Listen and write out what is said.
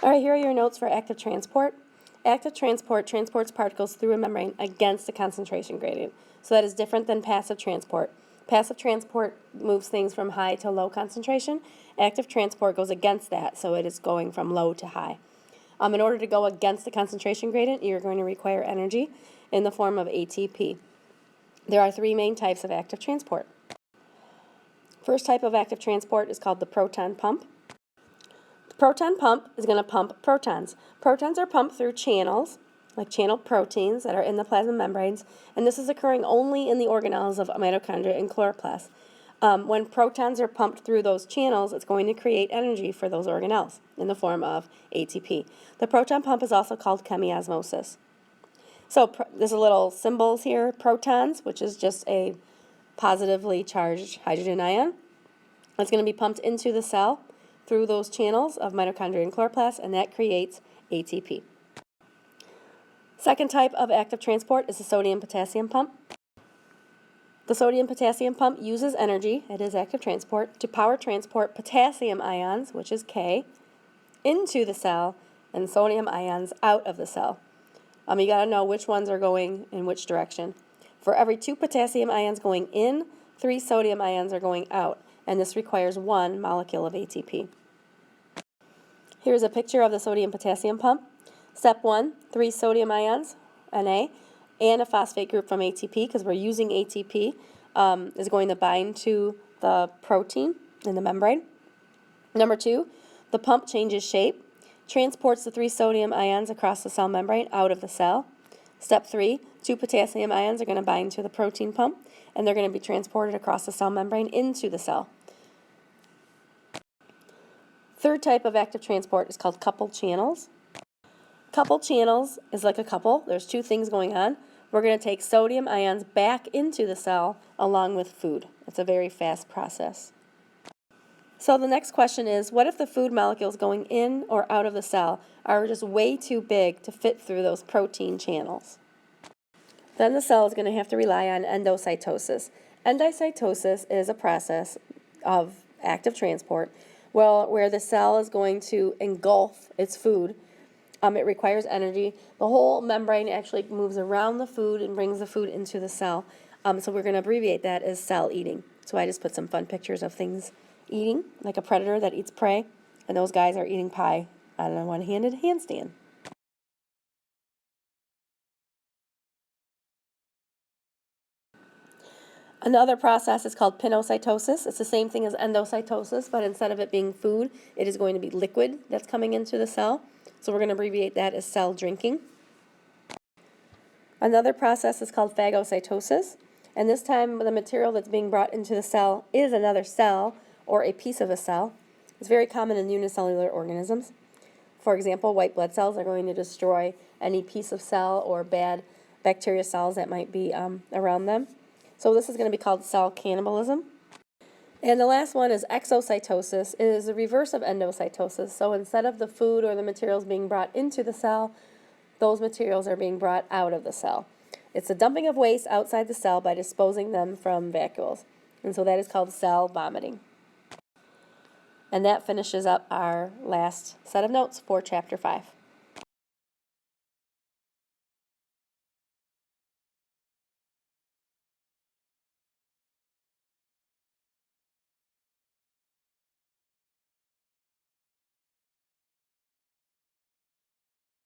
All right, here are your notes for active transport. Active transport transports particles through a membrane against a concentration gradient. So that is different than passive transport. Passive transport moves things from high to low concentration. Active transport goes against that, so it is going from low to high. In order to go against the concentration gradient, you're going to require energy in the form of ATP. There are three main types of active transport. First type of active transport is called the proton pump. The proton pump is going to pump protons. Protons are pumped through channels, like channel proteins that are in the plasma membranes, and this is occurring only in the organelles of mitochondria and chloroplasts. When protons are pumped through those channels, it's going to create energy for those organelles in the form of ATP. The proton pump is also called chemiosmosis. So there's a little symbols here, protons, which is just a positively charged hydrogen ion. It's going to be pumped into the cell through those channels of mitochondria and chloroplasts, and that creates ATP. Second type of active transport is the sodium-potassium pump. The sodium-potassium pump uses energy, it is active transport, to power transport potassium ions, which is K, into the cell, and sodium ions out of the cell. You got to know which ones are going in which direction. For every 2 potassium ions going in, 3 sodium ions are going out, and this requires 1 molecule of ATP. Here's a picture of the sodium-potassium pump. Step 1, 3 sodium ions, Na, and a phosphate group from ATP, because we're using ATP, is going to bind to the protein in the membrane. Number 2, the pump changes shape, transports the 3 sodium ions across the cell membrane out of the cell. Step 3, 2 potassium ions are going to bind to the protein pump, and they're going to be transported across the cell membrane into the cell. Third type of active transport is called coupled channels. Coupled channels is like a couple. There's 2 things going on. We're going to take sodium ions back into the cell along with food. It's a very fast process. So the next question is, what if the food molecules going in or out of the cell are just way too big to fit through those protein channels? Then the cell is going to have to rely on endocytosis. Endocytosis is a process of active transport where the cell is going to engulf its food. It requires energy. The whole membrane actually moves around the food and brings the food into the cell. So we're going to abbreviate that as cell eating. So I just put some fun pictures of things eating, like a predator that eats prey, and those guys are eating pie on a one-handed handstand. Another process is called pinocytosis. It's the same thing as endocytosis, but instead of it being food, it is going to be liquid that's coming into the cell. So we're going to abbreviate that as cell drinking. Another process is called phagocytosis, and this time the material that's being brought into the cell is another cell or a piece of a cell. It's very common in unicellular organisms. For example, white blood cells are going to destroy any piece of cell or bad bacteria cells that might be around them. So this is going to be called cell cannibalism. And the last one is exocytosis. It is the reverse of endocytosis. So instead of the food or the materials being brought into the cell, those materials are being brought out of the cell. It's the dumping of waste outside the cell by disposing them from vacuoles. And so that is called cell vomiting. And that finishes up our last set of notes for Chapter 5.